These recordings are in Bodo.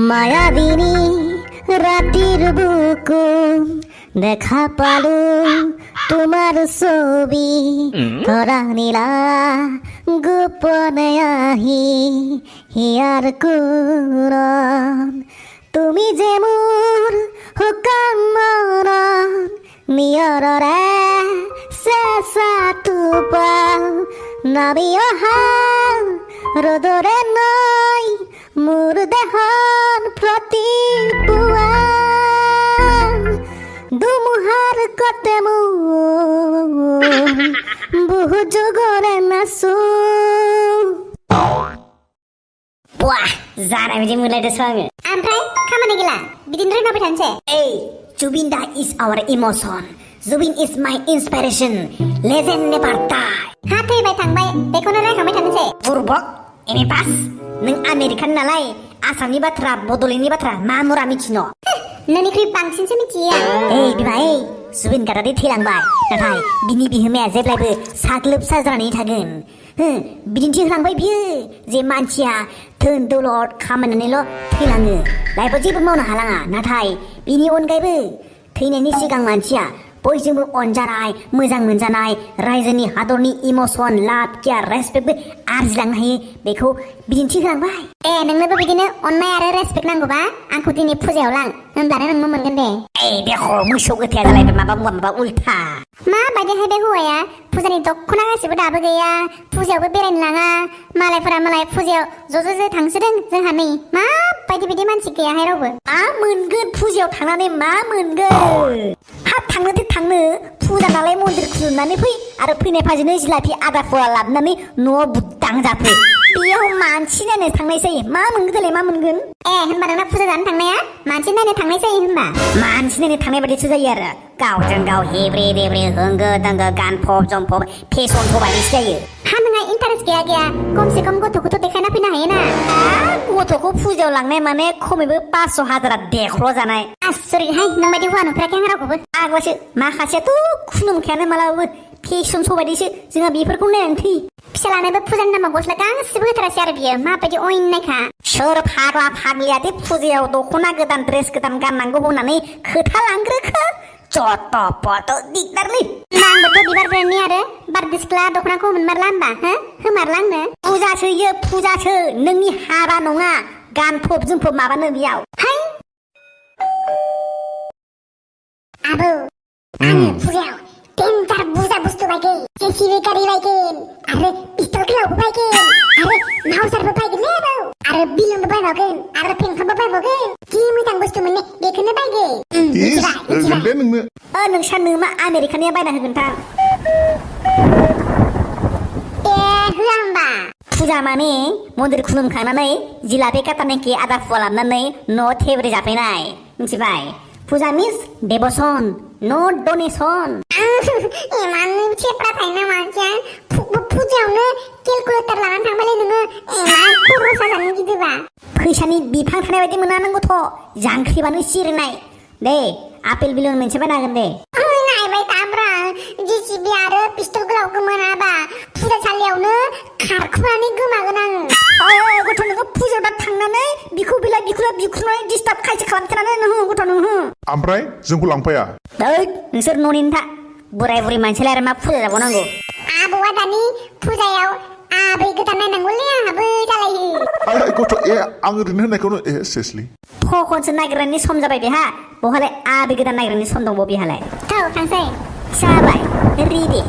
মায়াবিনী রাতের বুকুম দেখা পালো তোমার ছবি ধরা নিলা গোপনে আহি হিয়ার কুরন তুমি যে মোর হুকাম মরণ নিয়ৰৰে চেঁচা টোপাল নাবি অহা ৰ'দৰে নৈ মোৰ দেহন প্ৰতিপুৱা দুমুহাৰ কতে মোৰ বহু যুগৰে নাচো wah जानाय बायदि मोनलायदोंसो आङो ओमफ्राय खामानि गैला बिदिनो रोंना थानोसै ओइ Jubinda is our emotion. Jubin is my inspiration. Legend never die. हा थैबाय थांबाय बेखौनो रायखांबाय थानोसै बुरबक एम ए पास नों आमेरिकान नालाय आसामनि बाथ्रा बड'लेण्डनि बाथ्रा मा मुरा मिथिनो नोंनिख्रुइ बांसिनसो मिथियो ओइ बिमा ओइ जुबिन गार्गआ थैलांबाय नाथाय बिनि बिहोमाया जेब्लायबो साग्लोबसा जानानै थागोन बिदिन्थि होलांबाय बियो जे मानसिया धोन दौलत खामायनानैल' थैलाङो लाइफआव जेबो मावनो हालाङा नाथाय बिनि अनगायैबो थैनायनि सिगां मानसिया बयजोंबो अनजानाय मोजां मोनजानाय रायजोनि हादरनि इमोशन लाभ केयार रेसपेक्टबो आरजिलांनो हायो बेखौ बिदिन्थि होलांबाय नोंनोबो बिदिनो अननाय आरो रेसपेक्ट नांगौबा आंखौ दिनै फुजायाव लां होमब्लानो नोंबो मोनगोन दे देखो मोसौ गोथैया जालायबाय माबा उल्था मा बायदिहाय बे हौवाया फुजानि दख'ना गासिबो दाबो गैया फुजायावबो बेरायनो लाङा मालायफोरा मालाय फुजायाव ज' थांसोदों जोंहा नै मा बायदि बिदि मानसि गैयाहाय रावबो मा मोनगोन फुजायाव थांनानै मा मोनगोन हाब थांनो फुजा नालाय मन्दिर खुलुमनानै फै आरो फैनाय फाजैनो जिलाफि आदा फुवा लाबोनानै न'आव बुदां जाफै बेयाव मानसि नायनो थांनाय जायो मा मोनगोन देलाय मा मोनगोन होनबा नोंना फुजा जानो थांनाया मानसि नायनो थांनाय जायो होनबा मानसि नायनो थांनाय बायदिसो जायो आरो गावजों गाव हेब्रे देब्रे होंगो दोंगो गानफब जोमफब फेसन बायदिसो जायो हा नोंहा इन्टारेस्ट गैया खमसे खम गथ'खौथ' देखायना फैनो हायोना गथ'खौ फुजायाव लांनाय माने खमैबो 500,000 देख्ल' जानाय आसरितहाय नोंबायदि हौवा नुफेराखै आं रावखौबो आगोलसो माखासेयाथ' खुनुमखायानो मालाबाबो फेसन बायदिसो जोंहा बेफोरखौ नायनानै थै फिसालानोबो फुजानि नामाव गस्ला गांसेबो होथारासै आरो बियो माबायदि अयनायखा सोर फाग्ला फाग्लियादि फुजायाव दख'ना गोदान ड्रेस गोदान गाननांगौ होननानै खोथा लांग्रोखो जत' पत' दिगदारलै आंबोथ' बिबार ब्रेन्डनि आरो बारदै सिख्ला दख'नाखौ मोनमारला होनबा होमारला आंनो फुजासो इयो फुजासो नोंनि हाबा नङा गानफब जोमफब माबानो बेयाव हाय आबौ आङो फुजायाव टेन्टार बुरजा बुस्थु बायगोन जेसिबि गारि बायगोन आरो पिस्तल गोलावबो बायगोन आरो नावसारबो बायगोन ले आबौ आरो बिलुनबो बायबावगोन आरो फेंखाबो बायबावगोन जि मोजां बुस्थु मोनो बेखौनो बायगोन नोंसानो मा आमेरिकानिया बायना होगोनथां होआ होमबा फुजा माने मन्दिर खुलुमखांनानै जिलापि काटानेखि आदा फुवा लाबनानै न' थेब्रे जाफैनाय मिथिबाय फुजा मिस डेभसन नट डनेसन इमान चेपड़ा थायना मानसिया फुजायावनो केलकुलेटर लानानै थांबायलै नोङो इमान खर' साजानो गिदिबा फैसानि बिफां थानाय बायदि मोना नोंगौथ' जांख्रिबानो सिरिनाय दे आपेल बिलुन मोनसे बायना होगोन दे नायबाय थाब्रा जेसिबि आरो पिस्तल गोलावखौ मोनाबा फुजासालियावनो खारखुनानै गोमागोन आङो गथ' नोङो फुजायाव दा थांनानै बिखौ बिलाइ बिखुनानै डिस्टार्ब खायसे खालामथारानो नोङो गथ' नोङो ओमफ्राय जोंखौ लांफाया नोंसोर न'निनो था बोराय बुरै मानसिलाय आरो मा फुजा जाबावनांगौ आबौआ दानि फुजायाव आबै गोदान नायनांगौलै आंहाबो जालायो गथ' आं ओरैनो होननायखौनो सेसलि फखनसो नागिरनायनि सम जाबाय बेहा बहालाय आबै गोदान नागिरनायनि सम दंबावो बेहालाय थांसै जाबाय रेडि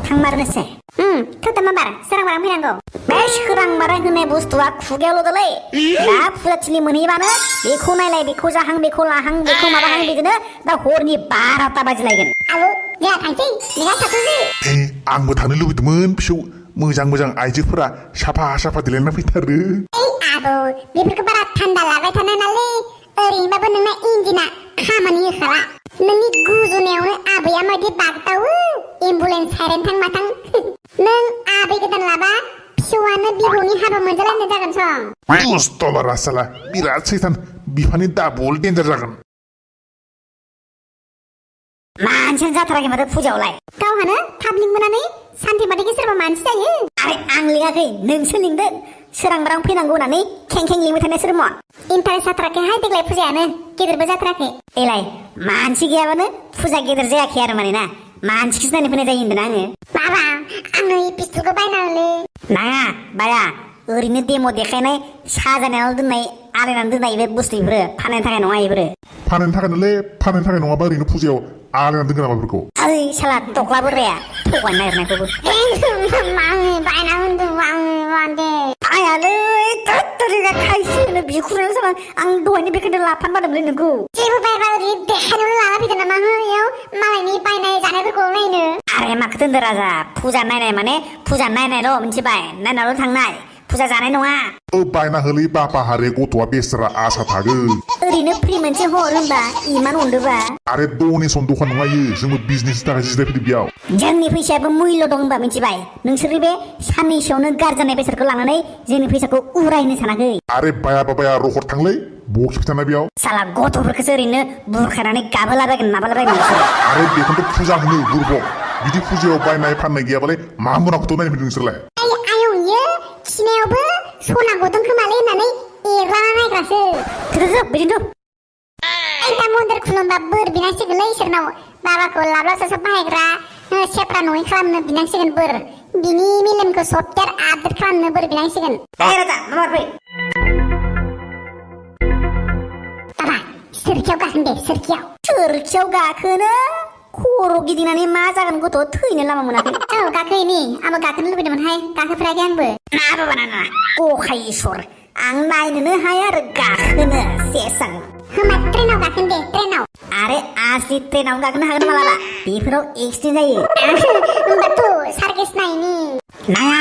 थांमारनोसै माबार सोरां बारां फैनांगौ बे सोरां बारां होनाय बुस्थुआ खुगायावल' दलै दा फुजाथिलि मोनहैबानो बेखौ नायलाय बेखौ जाहां बेखौ लाहां बेखौ माबाहां बिदिनो दा हरनि 12ता बाजिलायगोन आबौ जोंहा थांसै नोंहा थाथ'सै आंबो थांनो लुबैदोंमोन फिसौ मोजां आइजोफोरा साफा देलायना फैथारो आबौ बेफोरखौ बारा थान्दा लाबाय थानो नालै ओरैनोबाबो नोंना इन्जिना खामानि होखाला नोंनि गुजुनायावनो आबैया मायदि बागदावो एम्बुलेन्स साइरेन थां माथां नों आबै गोदान लाबा फिसौआनो बिबौनि हाबा मोनजालायनाय जागोन सं दुस्तला रासाला बिराद सैतान बिफानि दाबल डेन्जार जागोन मानसियानो जाथाराखै माथो फुजायावलाय गावहानो थाब लिंबोनानै सान्थि बादिखि सोरबा मानसि जायो आरे आं लिङाखै नोंसो लिंदों सोरांबारां फैनांगौ होननानै खें लिंबाय थानाय सोरमो इन्टारेस्ट जाथाराखैहाय देग्लाय फुजायानो गेदेरबो जाथाराखै एलाय मानसि गैयाबानो फुजा गेदेर जायाखै आरो माने ना मानसिखौसो नायनो फैनाय जायो होनदों आङो बाबा आंनो ई पिस्तलखौ बायना होलै नाङा बाया ओरैनो डेम' देखायनाय साजायनानै दोननाय आलायनानै दोननाय बे बुस्थुफोर फाननायनि थाखाय नङा इफोरो फाननायनि थाखाय नङाबा ओरैनो फुजायाव आलायनानै दोनगोन नामा बेफोरखौ ओइ साला टक्ला बोराया थगायनो नागिरनायखौबो आङो बायना होनदों आङो मादे आयालै तत्तरिगा खायसेनो बिखुरनानै साला आं दहायनो बेखायनो लाफान बादोंलै नोंखौ जेबो बायबा ओरै देखायनानै लाना फैदों नामा होयाव मालायनि बायनाय जानायफोरखौ नायनो आरे माखो दोनदो राजा फुजा नायनाय माने फुजा नायनायल' मिथिबाय नायनाल' थांनाय फुजा जानाय नङा बायना होलै बापा हारे गथ'आ बेसरा आसा थागोन ओरैनो फ्रि मोनसे हर होनबा इमान अनदोबा आरे डनेसन दखान नङा इयो जोंबो बिजनेसनि थाखाय जिरायफैदों बेयाव जोंनि फैसायाबो मुल्य दं होनबा मिथिबाय नोंसोरनि बे साननैसोआवनो गारजानाय बेसादखौ लानानै जोंनि फैसाखौ उरायनो सानाखै आरे बाया रखर थांलै बक्स खिथाना बेयाव साला गथ'फोरखौसो ओरैनो बुरखायनानै गाबोलाबायगोन माबालाबायगोन आरे बेखौनोथ' फुजा होनो बुरबक बिदि फुजायाव बायनाय फाननाय गैयाबालाय मा मुनाखौथ' नायनो फैदों नोंसोरलाय खिनायावबो सना गुदुं खोमालै होननानै एरलाना नायग्रासो बिदिनोथ' दा मन्दिर खुलुमबा बोर बिनांसिगोनलै इसोरनाव बाबाखौ लाब्ला सासा बाहायग्रा सेफ्रा नङै खालामनो बिनांसिगोन बोर बिनि मेलेमखौ सफ्टवेर आपडेट खालामनो बोर बिनांसिगोन राजा माबा फै बाबा सोरखियाव गाखोन दे सोरखियाव गाखोनो खर' गिदिंनानै मा जागोन गथ' थैनो लामा मोनाखै औ गाखोनि आंबो गाखोनो लुबैदोंमोनहाय गाखोफेराखै आंबो ना बाबा ना गखाय इसर आं नायनोनो हाया आरो गाखोनो सेसां होमा ट्रेनाव गाखोन दे ट्रेनाव आरे आसि ट्रेनाव गाखोनो हागोन मालाबा बेफोराव एक्सिडेन्ट जायो होमबाथ' सार्केस नायनि नाया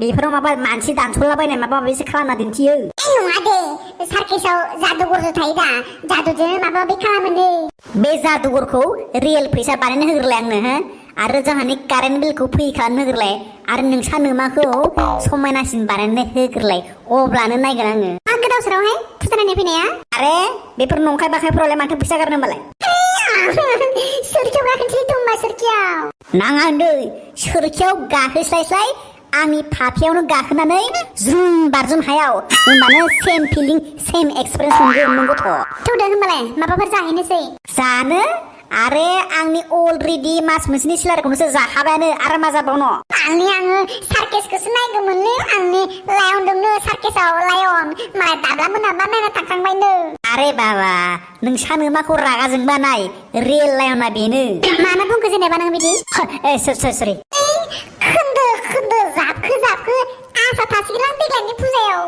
बेफोराव माबा मानसि दानस'लाबायनाय माबा माबिसो खालामना दिन्थियो नङा दे सार्केसाव जादुगरजों थायो दा जादुजों माबा माबि खालामो बे जादुगरखौ रियेल फैसा बानायनो होग्रोलाय आंनो हो आरो जोंहानि कारेन्ट बिलखौ फ्रि खालामनो होग्रोलाय आरो नोंसा नोमाखौ समायनासिन बानायनो होग्रोलाय अब्लानो नायगोन आङो मा गोदाव सोरावहाय फुजा नायनो फैनाया आरे बेफोर नंखाय बाखायफोरावलाय माथो फैसा गारनो होमबालाय सोरखियाव गाखोनोसै दंबा सोरखियाव नाङा होनदों सोरखियाव गाखोस्लायस्लाय आंनि फाफ्लियावनो गाखोनानै ज्रुम बारजुम हायाव होमबानो सेम फिलिं सेम एक्सपिरियेन्स मोनगोन नों गथ' थौदो होमबालाय माबाफोर जाहैनोसै जानो आरे आंनि अलरेडि मास मोनसेनि सिलारिखौनोसो जाखाबायानो आरो मा जाबावनो आङो सार्केसखौसो नायगौमोनलै आंनि लायन दंनो सार्केसाव लायन मालाय दाब्ला मोनाबा नायना थांखांबायनो आरे बाबा नोंसा नोमाखौ रागा जोंबा नाय रियेल लायना बेनो मानो बुंखो जेनेबा नों बिदि सरि खोन्दो जाबखो आसा थासिगोन आं देग्लायनि फुजायाव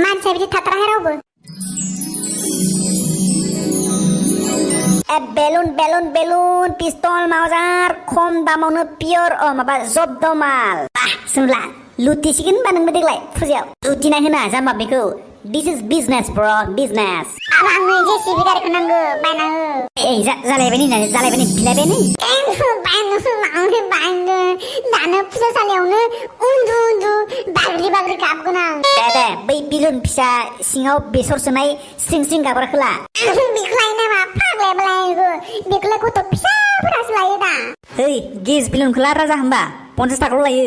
मानसिया बिदि थाथाराहाय रावबो बेलुन पिस्तल माउजार खम दामावनो पियर माबा जब्द माल सोंला लुटिसिगोन होनबा नोंबो देग्लाय फुजायाव लुटिनाय होना जाम्बा बेखौ दिस इज बिजनेस ब्र बिजनेस आंनो जेसिबि गारिखौ नांगौ बायना हो जालायबाय बिलायबाय नै दानो फुजासालियावनो उन्दु बाग्रि गाबगोन आं दे बै बिलुन फिसा सिङाव बेसर सोनाय स्रिं गाबग्राखौला बेखौलाय नामा फाग्लायाबलाय बेखौलाय गथ' फिसाफोरासो लायो दा गेस बिलुनखौला राजा होमबा 50 थाखाल' लायो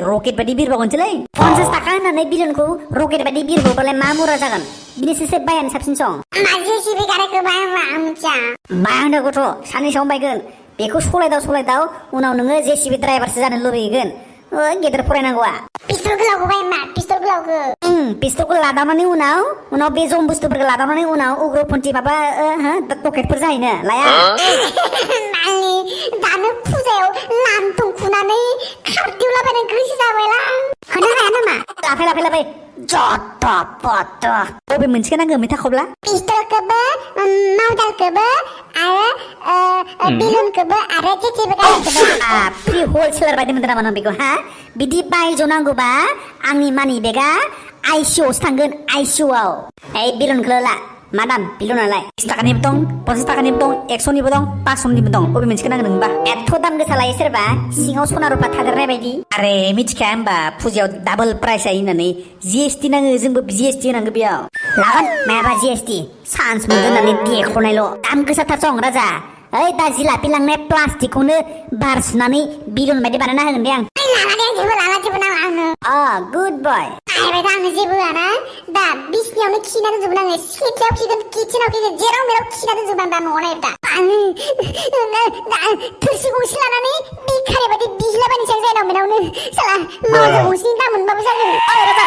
रकेट बायदि बिरबावगोनसोलै 50 थाखा होननानै बिलुनखौ रकेट बायदि बिरबावबालाय मा मुरा जागोन बिनिसो बायानो साबसिन सं जेसिबि गारिखौ बाया गथ' साननैसोआवनो बायगोन बेखौ सलायदाव उनाव नोङो जेसिबि ड्राइभारसो जानो लुबैगोन गेदेर फरायनांगौआ पिस्तल गोलावखौ बाय मा पिस्तल गोलावखौ पिस्तलखौ लादावनानै उनाव बे जम बुस्थुफोरखौ लादावनानै उनाव उग्रपन्थि माबा पकेटफोर जाहैनो लाया दानो फुजायाव लांथं खुनानै खारदिवलाबायनो गोसो जाबायलां होनो हाया नामा लाफाय जत पत बबे मोनसेखौ नांगौ मेथा खबला पिस्तलखौबो माउदारखौबो आरो बिलुनखौबो आरो जेसिबि गारिखौबो फ्रि हलसेलार बायदि मोनदों नामा नों बेखौ हा बिदि बायज'नांगौबा आंनि मानि बेगा आइसिइउआवसो थांगोन आइसिइउआव बिलुनखौल' ला मा दाम बिलुनालाय 20 थाखानिबो दं 50 थाखानिबो दं 100निबो दं 500निबो दं बबे मोनसेखौ नांगौ नोंबा एथ' दाम गोसा लायो सोरबा सिङाव सना रुपा थादेरनाय बायदि आरे मिथिखाया होमबा फुजायाव डाबल प्राइस जायो होननानै जिएसटि नाङो जोंबो जिएसटि होनांगौ बेयाव लागोन मायाबा जिएसटि चान्स मोनगोन होननानै देख'नायल' दाम गोसाथार सं राजा ओइ दा जिलापि लांनाय प्लास्टिकखौनो बार सुनानै बिलुन बायदि बानायना होगोन दे आं लाला जेबो नाङा आंनो गुड बय बायबाय दा आंनो जेबो होआना दा बिसिनायावनो खिना दोनजोबगोन आङो सिथ्लायाव खिगोन किटचेनाव खिगोन जेराव मेराव खिना दोनजोबगोन दा न'आव नाय दा थोरसि गंसे लानानै बिखारि बायदि बिहिलाबायनोसै आं जायनाव मेनावनो साला मावजो गंसेनि दाम मोनबाबो जागोन